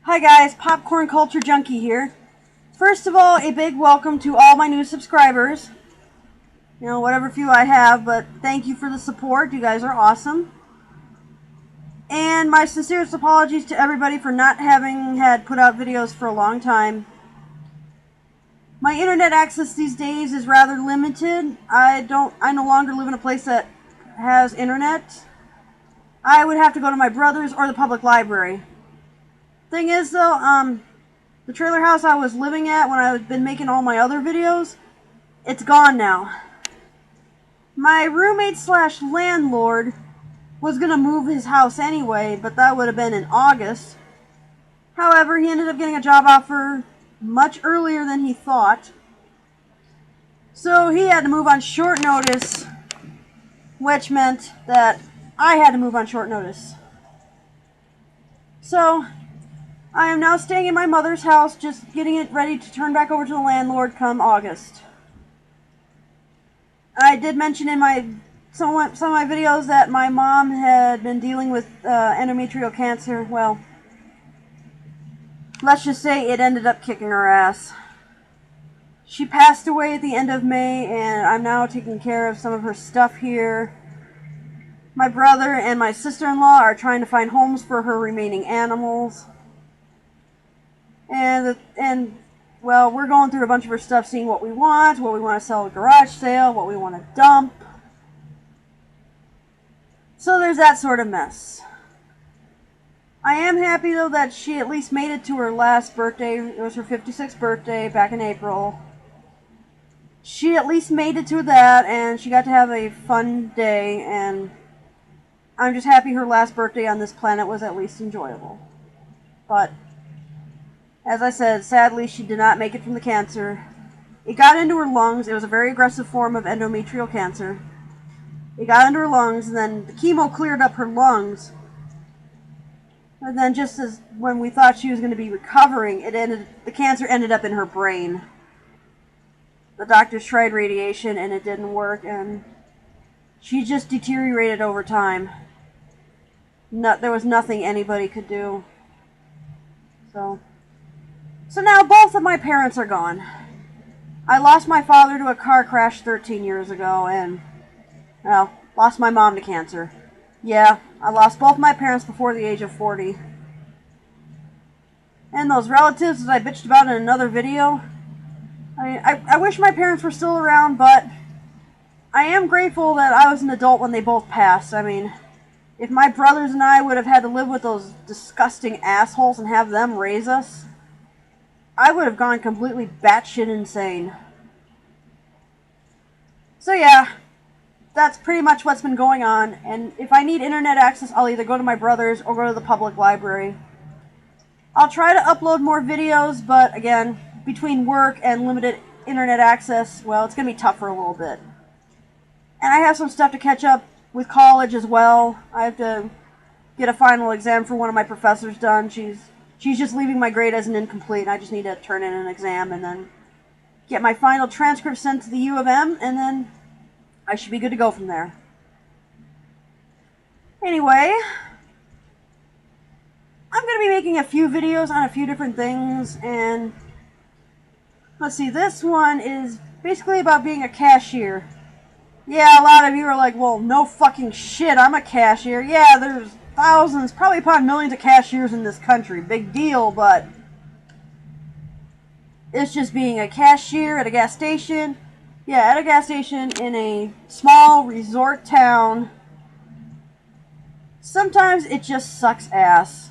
Hi guys, Popcorn Culture Junkie here. First of all, a big welcome to all my new subscribers. You know, whatever few I have, but thank you for the support. You guys are awesome. And my sincerest apologies to everybody for not having had put out videos for a long time. My internet access these days is rather limited. I no longer live in a place that has internet. I would have to go to my brother's or the public library. Thing is though, the trailer house I was living at when I've been making all my other videos, it's gone now. My roommate slash landlord was gonna move his house anyway, but that would have been in August. However, he ended up getting a job offer much earlier than he thought. So he had to move on short notice, which meant that I had to move on short notice. So I am now staying in my mother's house, just getting it ready to turn back over to the landlord come August. I did mention in some of my videos that my mom had been dealing with endometrial cancer. Well, let's just say it ended up kicking her ass. She passed away at the end of May, and I'm now taking care of some of her stuff here. My brother and my sister-in-law are trying to find homes for her remaining animals. And well, we're going through a bunch of her stuff, seeing what we want to sell at a garage sale, what we want to dump. So there's that sort of mess. I am happy, though, that she at least made it to her last birthday. It was her 56th birthday back in April. She at least made it to that, and she got to have a fun day, and I'm just happy her last birthday on this planet was at least enjoyable. But as I said, sadly, she did not make it from the cancer. It got into her lungs. It was a very aggressive form of endometrial cancer. It got into her lungs, and then the chemo cleared up her lungs. And then just as when we thought she was going to be recovering, the cancer ended up in her brain. The doctors tried radiation, and it didn't work, and she just deteriorated over time. There was nothing anybody could do. So now both of my parents are gone. I lost my father to a car crash 13 years ago, and, well, lost my mom to cancer. Yeah, I lost both my parents before the age of 40. And those relatives that I bitched about in another video, I wish my parents were still around, but I am grateful that I was an adult when they both passed. I mean, if my brothers and I would have had to live with those disgusting assholes and have them raise us, I would have gone completely batshit insane. So yeah, that's pretty much what's been going on, and if I need internet access, I'll either go to my brother's or go to the public library. I'll try to upload more videos, but again, between work and limited internet access, well, it's going to be tough for a little bit. And I have some stuff to catch up with college as well. I have to get a final exam for one of my professors done. She's just leaving my grade as an incomplete. I just need to turn in an exam and then get my final transcript sent to the U of M, and then I should be good to go from there. Anyway, I'm going to be making a few videos on a few different things, and let's see, this one is basically about being a cashier. Yeah, a lot of you are like, well, no fucking shit, I'm a cashier. Yeah, there's thousands, probably upon millions of cashiers in this country. Big deal, but it's just being a cashier at a gas station. Yeah, at a gas station in a small resort town. Sometimes it just sucks ass.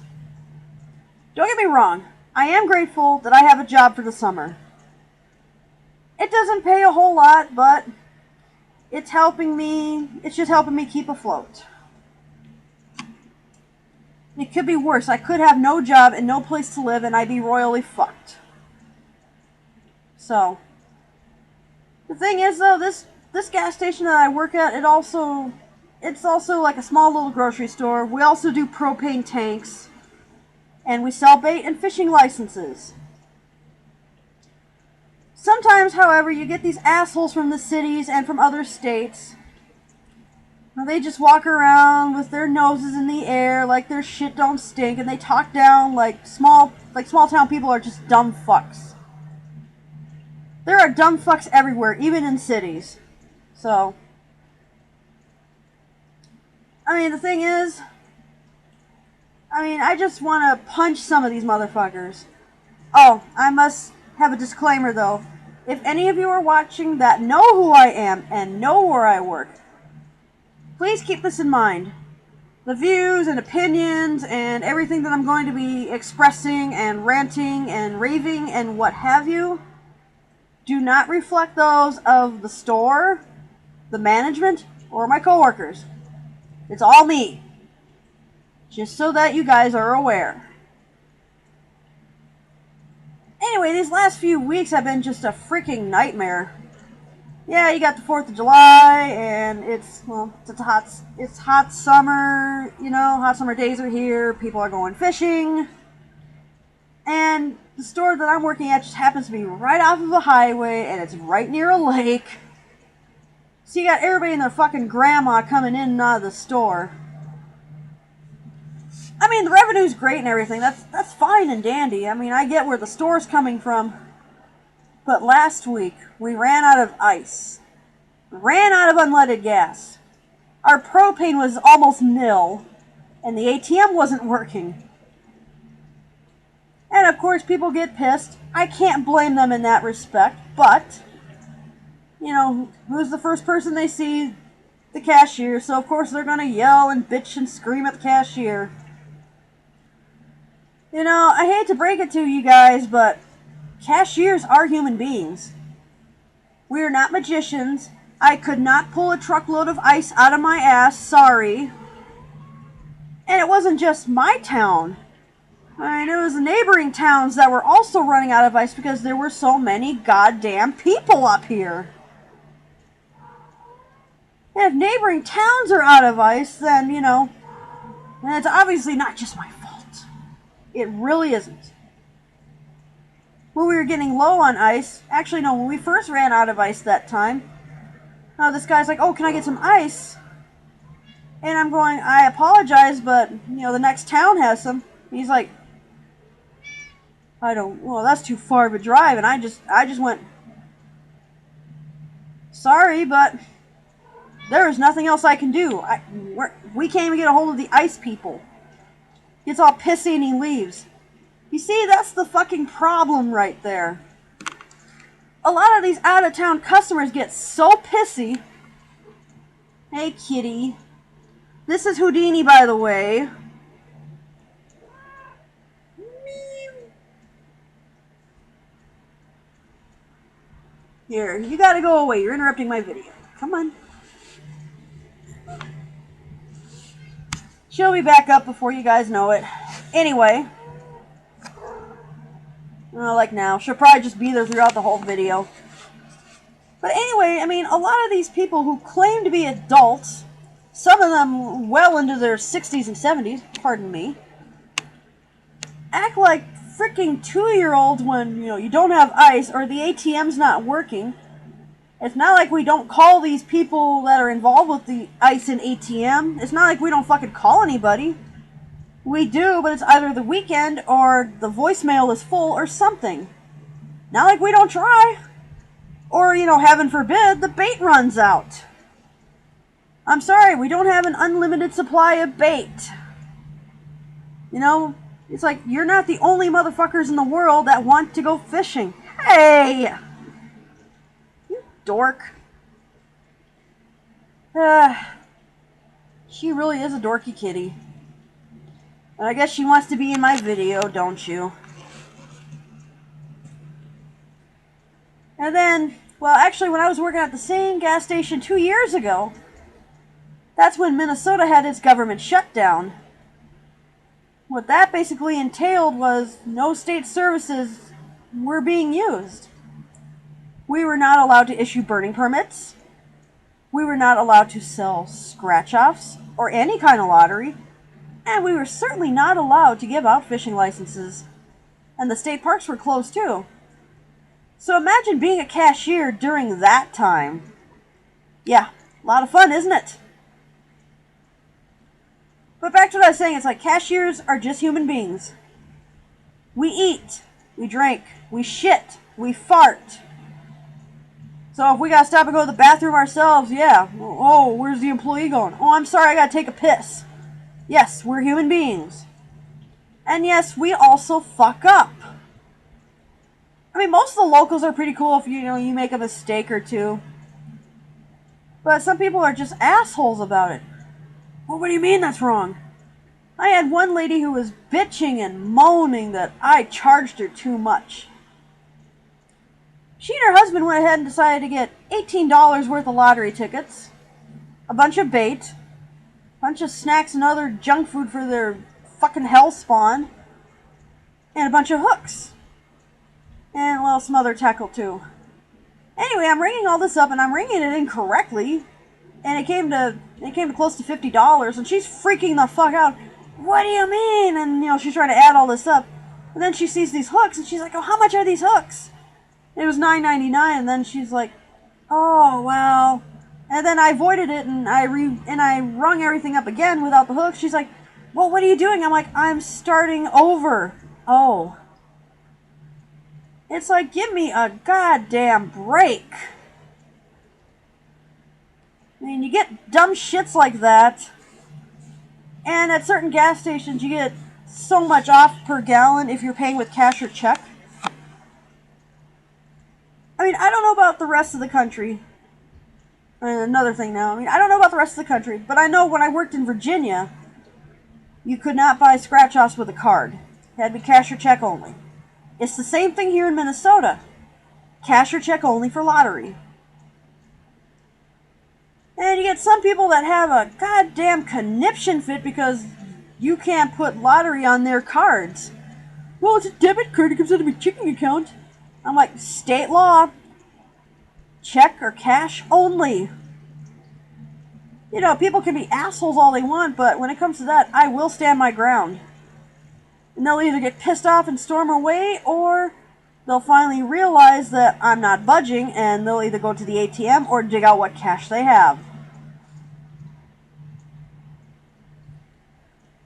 Don't get me wrong, I am grateful that I have a job for the summer. It doesn't pay a whole lot, but it's just helping me keep afloat. It could be worse. I could have no job and no place to live, and I'd be royally fucked. So, the thing is, though, this gas station that I work at, it's also like a small little grocery store. We also do propane tanks, and we sell bait and fishing licenses. Sometimes, however, you get these assholes from the cities and from other states They just walk around with their noses in the air like their shit don't stink, and they talk down like small town people are just dumb fucks. There are dumb fucks everywhere, even in cities. So, I mean, the thing is, I just want to punch some of these motherfuckers. Oh, I must have a disclaimer though. If any of you are watching that know who I am and know where I work, please keep this in mind. The views and opinions and everything that I'm going to be expressing and ranting and raving and what have you do not reflect those of the store, the management, or my coworkers. It's all me. Just so that you guys are aware. Anyway, these last few weeks have been just a freaking nightmare. Yeah, you got the 4th of July, and it's hot summer, you know, hot summer days are here, people are going fishing, and the store that I'm working at just happens to be right off of a highway, and it's right near a lake, so you got everybody and their fucking grandma coming in and out of the store. I mean, the revenue's great and everything, that's fine and dandy, I mean, I get where the store's coming from. But last week, we ran out of ice. Ran out of unleaded gas. Our propane was almost nil. And the ATM wasn't working. And of course, people get pissed. I can't blame them in that respect. But, you know, who's the first person they see? The cashier. So of course they're going to yell and bitch and scream at the cashier. You know, I hate to break it to you guys, but cashiers are human beings. We are not magicians. I could not pull a truckload of ice out of my ass, sorry. And it wasn't just my town. I mean, it was the neighboring towns that were also running out of ice because there were so many goddamn people up here. And if neighboring towns are out of ice, then, you know, then it's obviously not just my fault. It really isn't. When we were getting low on ice, actually no, when we first ran out of ice that time, this guy's like, oh, can I get some ice? And I'm going, I apologize, but, you know, the next town has some. And he's like, well, that's too far of a drive. And I just went, sorry, but there is nothing else I can do. We can't even get a hold of the ice people. He gets all pissy and he leaves. You see, that's the fucking problem right there. A lot of these out-of-town customers get so pissy. Hey, kitty. This is Houdini, by the way. Here, you gotta go away. You're interrupting my video. Come on. She'll be back up before you guys know it. Anyway. Like now. She'll probably just be there throughout the whole video. But anyway, I mean, a lot of these people who claim to be adults, some of them well into their 60s and 70s, pardon me, act like freaking 2-year-olds when, you know, you don't have ice or the ATM's not working. It's not like we don't call these people that are involved with the ice and ATM. It's not like we don't fucking call anybody. We do, but it's either the weekend or the voicemail is full or something. Not like we don't try. Or, you know, heaven forbid, the bait runs out. I'm sorry, we don't have an unlimited supply of bait. You know, it's like, you're not the only motherfuckers in the world that want to go fishing. Hey! You dork. She really is a dorky kitty. And I guess she wants to be in my video, don't you? And then, well, actually, when I was working at the same gas station 2 years ago, that's when Minnesota had its government shutdown. What that basically entailed was no state services were being used. We were not allowed to issue burning permits. We were not allowed to sell scratch-offs or any kind of lottery. And we were certainly not allowed to give out fishing licenses. And the state parks were closed too. So imagine being a cashier during that time. Yeah, a lot of fun, isn't it? But back to what I was saying, it's like cashiers are just human beings. We eat, we drink, we shit, we fart. So if we gotta stop and go to the bathroom ourselves, yeah. Oh, where's the employee going? Oh, I'm sorry, I gotta take a piss. Yes, we're human beings. And yes, we also fuck up. I mean, most of the locals are pretty cool if you make a mistake or two. But some people are just assholes about it. Well, what do you mean that's wrong? I had one lady who was bitching and moaning that I charged her too much. She and her husband went ahead and decided to get $18 worth of lottery tickets, a bunch of bait, a bunch of snacks and other junk food for their fucking hell spawn, and a bunch of hooks. And, well, some other tackle too. Anyway, I'm ringing all this up, and I'm ringing it incorrectly, and it came to close to $50, and she's freaking the fuck out. What do you mean? And, she's trying to add all this up. And then she sees these hooks, and she's like, oh, how much are these hooks? It was $9.99, and then she's like, oh, well. And then I voided it, and I rung everything up again without the hooks. She's like, well, what are you doing? I'm like, I'm starting over. Oh. It's like, give me a goddamn break. I mean, you get dumb shits like that. And at certain gas stations, you get so much off per gallon if you're paying with cash or check. I mean, I don't know about the rest of the country. Another thing now. I mean, I don't know about the rest of the country, but I know when I worked in Virginia, you could not buy scratch-offs with a card. It had to be cash or check only. It's the same thing here in Minnesota. Cash or check only for lottery. And you get some people that have a goddamn conniption fit because you can't put lottery on their cards. Well, it's a debit card. It comes out of my checking account. I'm like, state law. Check or cash only. People can be assholes all they want, but when it comes to that, I will stand my ground. And they'll either get pissed off and storm away, or they'll finally realize that I'm not budging, and they'll either go to the ATM or dig out what cash they have.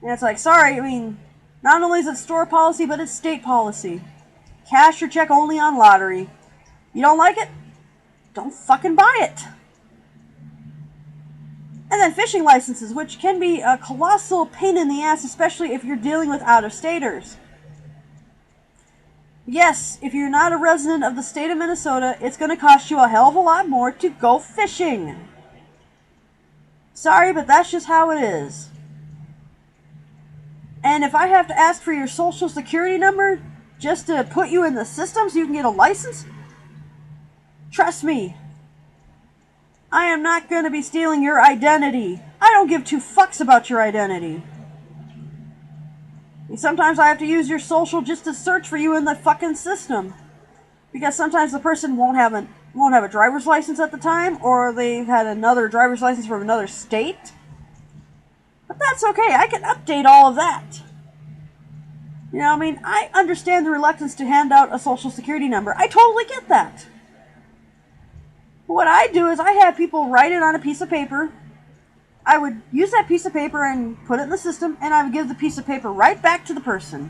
And it's like, sorry, I mean, not only is it store policy, but it's state policy. Cash or check only on lottery. You don't like it? Don't fucking buy it. And then fishing licenses, which can be a colossal pain in the ass, especially if you're dealing with out-of-staters. Yes, if you're not a resident of the state of Minnesota, it's going to cost you a hell of a lot more to go fishing. Sorry, but that's just how it is. And if I have to ask for your social security number just to put you in the system so you can get a license, trust me, I am not going to be stealing your identity. I don't give two fucks about your identity. And sometimes I have to use your social just to search for you in the fucking system. Because sometimes the person won't have a driver's license at the time, or they've had another driver's license from another state. But that's okay. I can update all of that. I understand the reluctance to hand out a social security number. I totally get that. What I do is I have people write it on a piece of paper. I would use that piece of paper and put it in the system, and I would give the piece of paper right back to the person.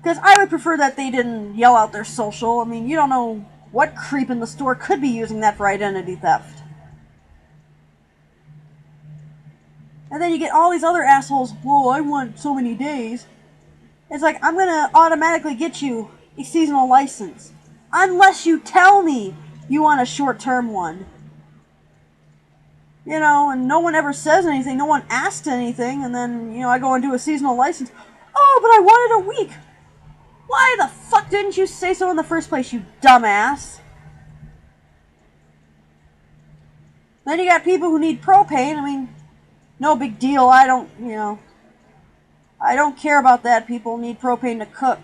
Because I would prefer that they didn't yell out their social. I mean, you don't know what creep in the store could be using that for identity theft. And then you get all these other assholes, whoa, I want so many days. It's like, I'm going to automatically get you a seasonal license. Unless you tell me you want a short-term one. And no one ever says anything. No one asks anything. And then, I go and do a seasonal license. Oh, but I wanted a week. Why the fuck didn't you say so in the first place, you dumbass? Then you got people who need propane. I mean, no big deal. I don't care about that. People need propane to cook.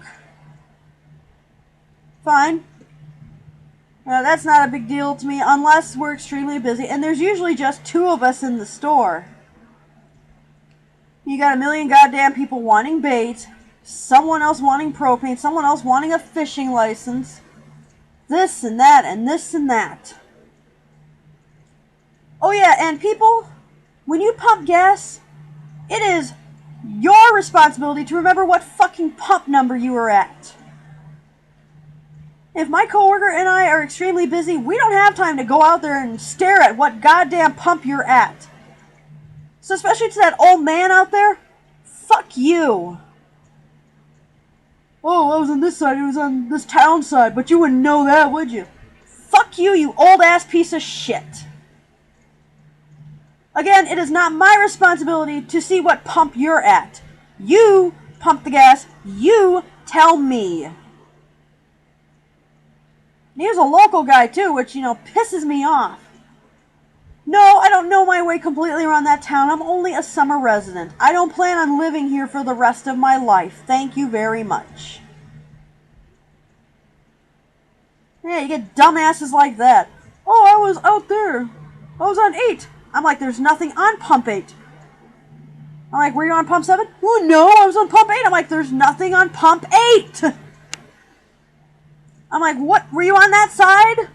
Fine. That's not a big deal to me unless we're extremely busy. And there's usually just two of us in the store. You got a million goddamn people wanting bait. Someone else wanting propane. Someone else wanting a fishing license. This and that and this and that. Oh yeah, and people, when you pump gas, It is your responsibility to remember what fucking pump number you were at. If my coworker and I are extremely busy, we don't have time to go out there and stare at what goddamn pump you're at. So especially to that old man out there, fuck you. Oh, I was on this side, it was on this town side, but you wouldn't know that, would you? Fuck you, you old ass piece of shit. Again, it is not my responsibility to see what pump you're at. You pump the gas, you tell me. He was a local guy too, which, pisses me off. No, I don't know my way completely around that town. I'm only a summer resident. I don't plan on living here for the rest of my life. Thank you very much. Yeah, you get dumbasses like that. Oh, I was out there. I was on 8. I'm like, there's nothing on pump 8. I'm like, were you on pump 7? Oh, no, I was on pump 8. I'm like, there's nothing on pump 8. I'm like, what? Were you on that side?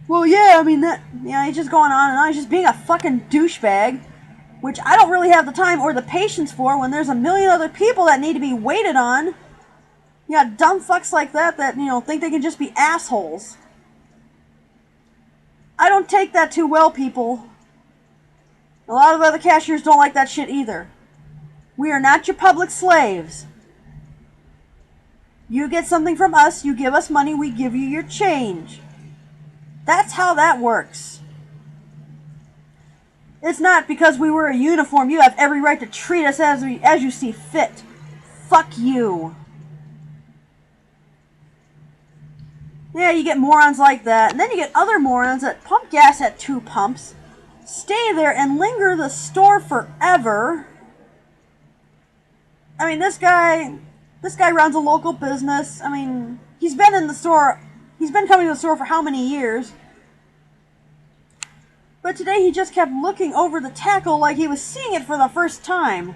Well, yeah, I mean, he's just going on and on. He's just being a fucking douchebag, which I don't really have the time or the patience for when there's a million other people that need to be waited on. You got dumb fucks like that, think they can just be assholes. I don't take that too well, people. A lot of other cashiers don't like that shit either. We are not your public slaves. You get something from us, you give us money, we give you your change. That's how that works. It's not because we wear a uniform, you have every right to treat us as you see fit. Fuck you. Yeah, you get morons like that. And then you get other morons that pump gas at 2 pumps, stay there and linger the store forever. I mean, this guy runs a local business. I mean, he's been coming to the store for how many years? But today he just kept looking over the tackle like he was seeing it for the first time.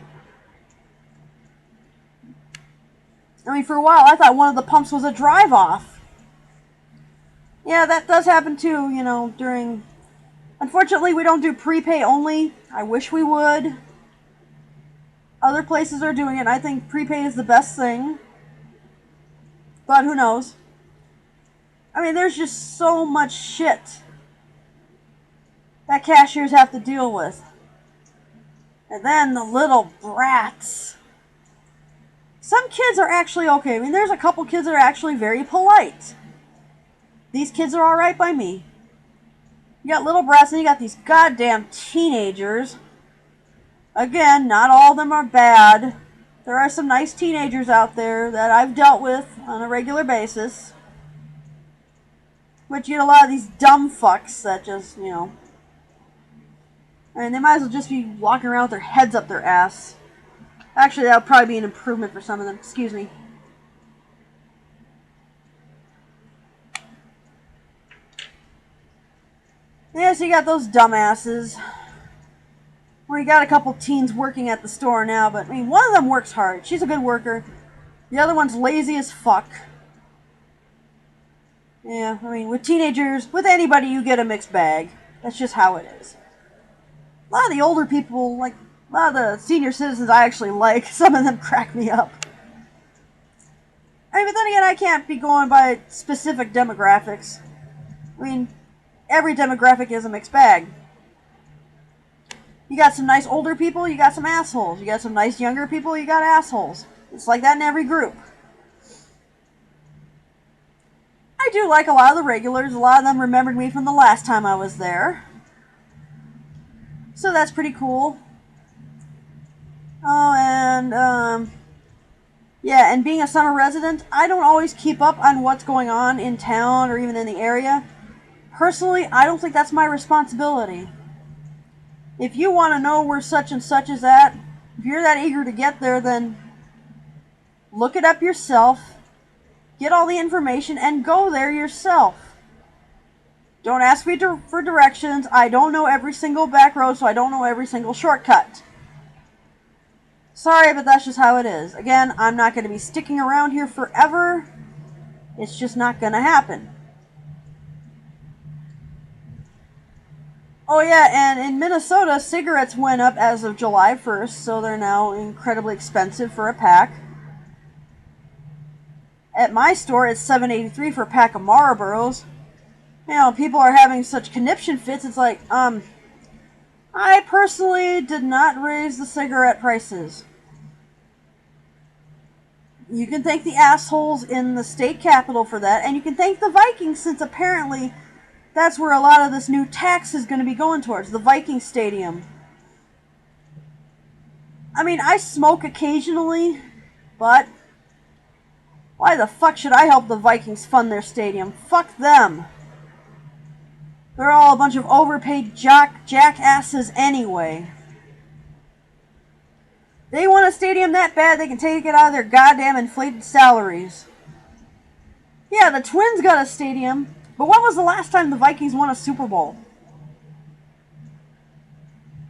I mean, for a while I thought one of the pumps was a drive-off. Yeah, that does happen too, during... Unfortunately, we don't do prepay only. I wish we would. Other places are doing it, and I think prepay is the best thing. But who knows? I mean, there's just so much shit that cashiers have to deal with. And then the little brats. Some kids are actually okay. I mean, there's a couple kids that are actually very polite. These kids are alright by me. You got little brats and you got these goddamn teenagers. Again, not all of them are bad. There are some nice teenagers out there that I've dealt with on a regular basis. But you get a lot of these dumb fucks that just, I mean, they might as well just be walking around with their heads up their ass. Actually, that would probably be an improvement for some of them. Excuse me. Yeah, so you got those dumbasses. Well, you got a couple teens working at the store now, but, I mean, one of them works hard. She's a good worker. The other one's lazy as fuck. Yeah, I mean, with teenagers, with anybody, you get a mixed bag. That's just how it is. A lot of the older people, like, a lot of the senior citizens I actually like, some of them crack me up. I mean, but then again, I can't be going by specific demographics. I mean, every demographic is a mixed bag. You got some nice older people, you got some assholes. You got some nice younger people, you got assholes. It's like that in every group. I do like a lot of the regulars. A lot of them remembered me from the last time I was there. So that's pretty cool. Oh, and, yeah, and being a summer resident, I don't always keep up on what's going on in town or even in the area. Personally, I don't think that's my responsibility. If you want to know where such and such is at, if you're that eager to get there, then look it up yourself, get all the information, and go there yourself. Don't ask me for directions. I don't know every single back road, so I don't know every single shortcut. Sorry, but that's just how it is. Again, I'm not going to be sticking around here forever. It's just not going to happen. Oh yeah, and in Minnesota, cigarettes went up as of July 1st, so they're now incredibly expensive for a pack. At my store, it's $7.83 for a pack of Marlboros. You know, people are having such conniption fits, it's like, I personally did not raise the cigarette prices. You can thank the assholes in the state capitol for that, and you can thank the Vikings, since apparently that's where a lot of this new tax is going to be going towards, the Viking Stadium. I mean, I smoke occasionally, but why the fuck should I help the Vikings fund their stadium? Fuck them. They're all a bunch of overpaid jackasses anyway. They want a stadium that bad, they can take it out of their goddamn inflated salaries. Yeah, the Twins got a stadium, but when was the last time the Vikings won a Super Bowl?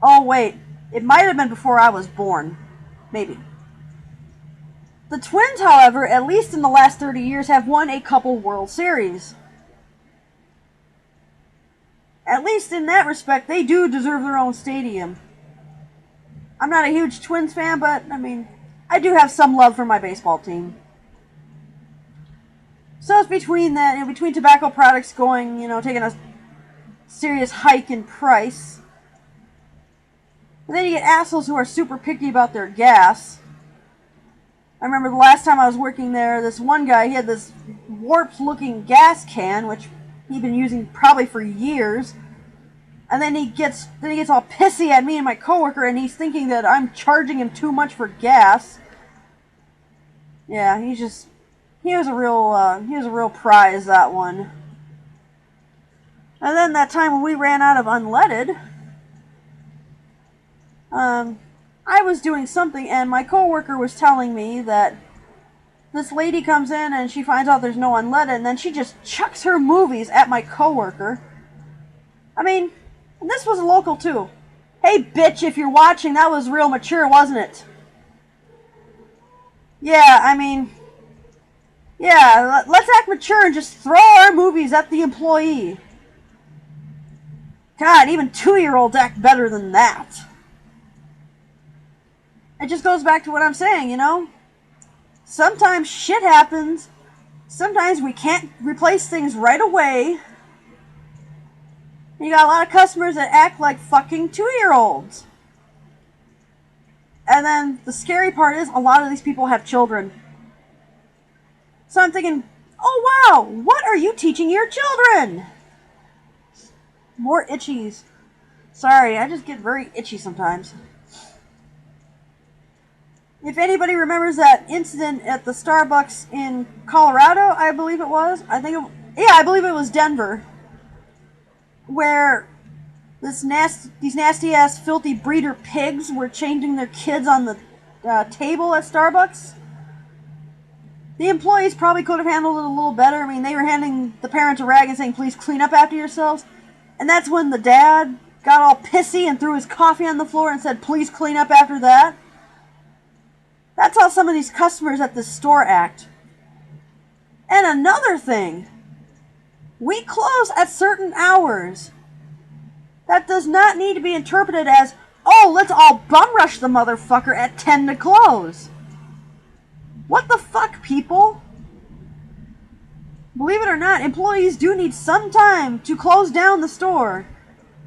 Oh wait, it might have been before I was born. Maybe. The Twins, however, at least in the last 30 years, have won a couple World Series. At least in that respect, they do deserve their own stadium. I'm not a huge Twins fan, but, I mean, I do have some love for my baseball team. So it's between that, you know, between tobacco products going, you know, taking a serious hike in price. And then you get assholes who are super picky about their gas. I remember the last time I was working there, this one guy, he had this warped looking gas can, which he'd been using probably for years. And then he gets all pissy at me and my coworker, and he's thinking that I'm charging him too much for gas. Yeah, he was a real prize, that one. And then that time when we ran out of unleaded, I was doing something, and my coworker was telling me that this lady comes in and she finds out there's no unleaded, and then she just chucks her movies at my coworker. I mean, and this was local too. Hey bitch, if you're watching, that was real mature, wasn't it? Yeah, I mean, yeah, let's act mature and just throw our movies at the employee. God, even 2-year-olds act better than that. It just goes back to what I'm saying, you know? Sometimes shit happens. Sometimes we can't replace things right away. You got a lot of customers that act like fucking 2-year-olds. And then the scary part is a lot of these people have children. So I'm thinking, oh wow, what are you teaching your children? More itchies. Sorry, I just get very itchy sometimes. If anybody remembers that incident at the Starbucks in Colorado, I believe it was. I believe it was Denver, where these nasty ass filthy breeder pigs were changing their kids on the table at Starbucks. The employees probably could have handled it a little better. I mean, they were handing the parents a rag and saying, please clean up after yourselves. And that's when the dad got all pissy and threw his coffee on the floor and said, please clean up after that. That's how some of these customers at this store act. And another thing, we close at certain hours. That does not need to be interpreted as, oh, let's all bum rush the motherfucker at 10 to close. What the fuck, people? Believe it or not, employees do need some time to close down the store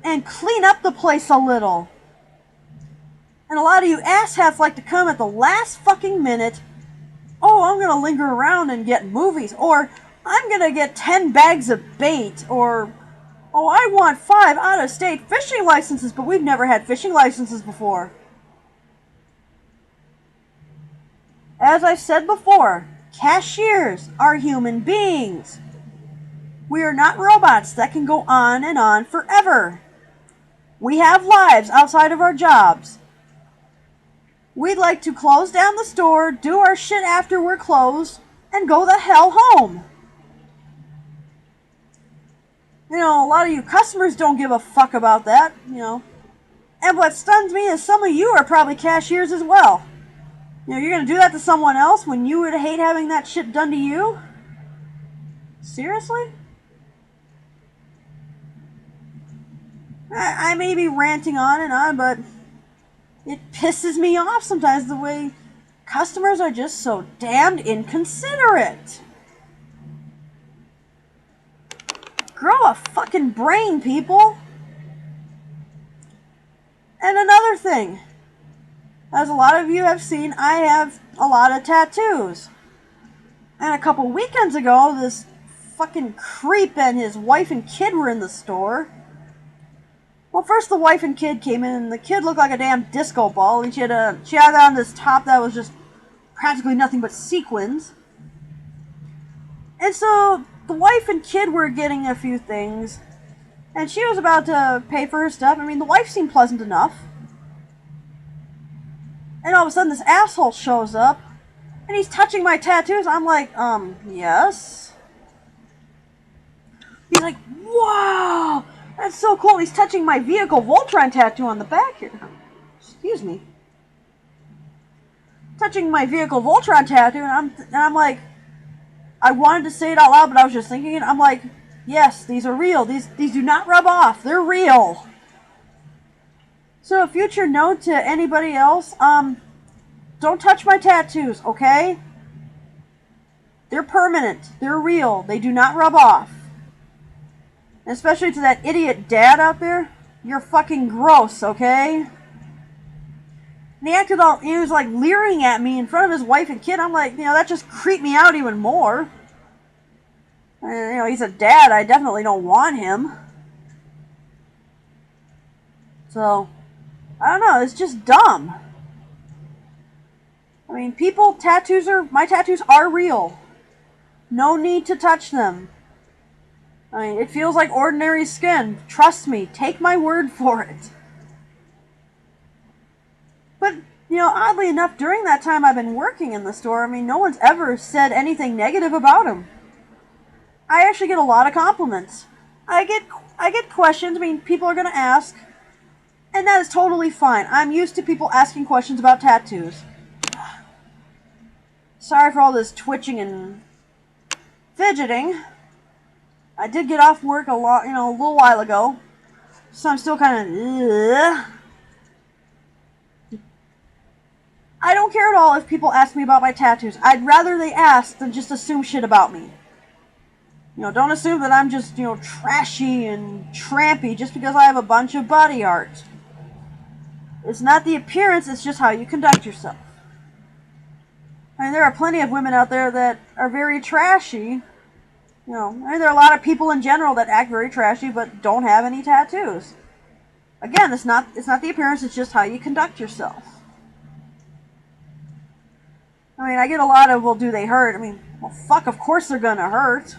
and clean up the place a little. And a lot of you asshats like to come at the last fucking minute. Oh, I'm going to linger around and get movies. Or, I'm going to get 10 bags of bait. Or, oh, I want 5 out-of-state fishing licenses, but we've never had fishing licenses before. As I've said before, cashiers are human beings. We are not robots that can go on and on forever. We have lives outside of our jobs. We'd like to close down the store, do our shit after we're closed, and go the hell home. You know, a lot of you customers don't give a fuck about that, you know. And what stuns me is some of you are probably cashiers as well. You know, you're going to do that to someone else when you would hate having that shit done to you? Seriously? I may be ranting on and on, but it pisses me off sometimes the way customers are just so damned inconsiderate. Grow a fucking brain, people. And another thing, as a lot of you have seen, I have a lot of tattoos. And a couple weekends ago, this fucking creep and his wife and kid were in the store. Well, first the wife and kid came in, and the kid looked like a damn disco ball, and she had on this top that was just practically nothing but sequins. And so the wife and kid were getting a few things, and she was about to pay for her stuff. I mean, the wife seemed pleasant enough. And all of a sudden, this asshole shows up, and he's touching my tattoos. I'm like, yes? He's like, wow, that's so cool. He's touching my vehicle Voltron tattoo on the back here. Excuse me. Touching my vehicle Voltron tattoo, and I'm like, I wanted to say it out loud, but I was just thinking it. I'm like, yes, these are real. These do not rub off. They're real. So a future note to anybody else, don't touch my tattoos, okay? They're permanent. They're real. They do not rub off. And especially to that idiot dad out there, you're fucking gross, okay? And he was like leering at me in front of his wife and kid. I'm like, that just creeped me out even more. And, he's a dad. I definitely don't want him. So, I don't know. It's just dumb. I mean, my tattoos are real. No need to touch them. I mean, it feels like ordinary skin. Trust me. Take my word for it. But, oddly enough, during that time I've been working in the store, I mean, no one's ever said anything negative about him. I actually get a lot of compliments. I get questions. I mean, people are going to ask. And that is totally fine. I'm used to people asking questions about tattoos. Sorry for all this twitching and fidgeting. I did get off work a little while ago. So I'm still kind of... I don't care at all if people ask me about my tattoos. I'd rather they ask than just assume shit about me. Don't assume that I'm just, trashy and trampy just because I have a bunch of body art. It's not the appearance, it's just how you conduct yourself. I mean, there are plenty of women out there that are very trashy. I mean, there are a lot of people in general that act very trashy but don't have any tattoos. Again, it's not the appearance, it's just how you conduct yourself. I mean, I get a lot of, well, do they hurt? I mean, well, fuck, of course they're gonna hurt.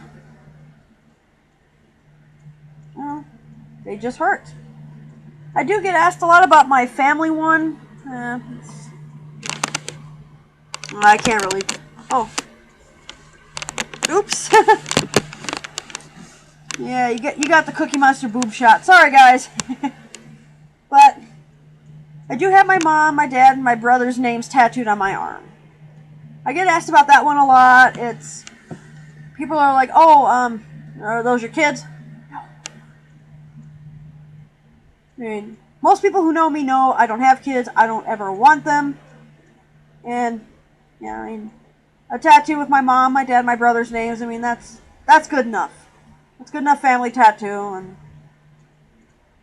Well, they just hurt. I do get asked a lot about my family one. I can't really... Oh. Oops. Yeah, you got the Cookie Monster boob shot. Sorry, guys. But I do have my mom, my dad, and my brother's names tattooed on my arm. I get asked about that one a lot. People are like, oh, are those your kids? I mean, most people who know me know I don't have kids. I don't ever want them. And, I mean, a tattoo with my mom, my dad, my brother's names, I mean, that's good enough. That's good enough family tattoo. And,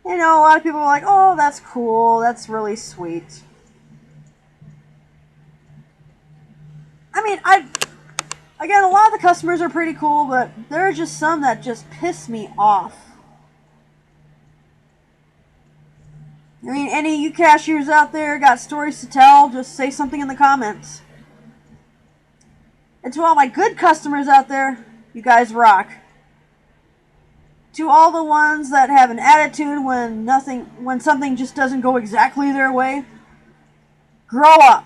a lot of people are like, oh, that's cool. That's really sweet. I mean, again, a lot of the customers are pretty cool, but there are just some that just piss me off. I mean, any of you cashiers out there got stories to tell, just say something in the comments. And to all my good customers out there, you guys rock. To all the ones that have an attitude when something just doesn't go exactly their way, grow up.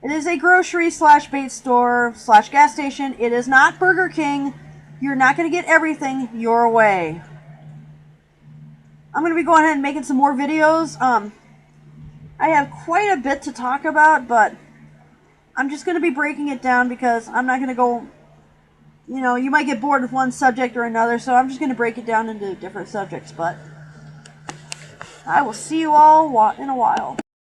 It is a grocery / bait store / gas station. It is not Burger King. You're not going to get everything your way. I'm going to be going ahead and making some more videos. I have quite a bit to talk about, but I'm just going to be breaking it down because I'm not going to go, you might get bored with one subject or another, so I'm just going to break it down into different subjects. But I will see you all in a while.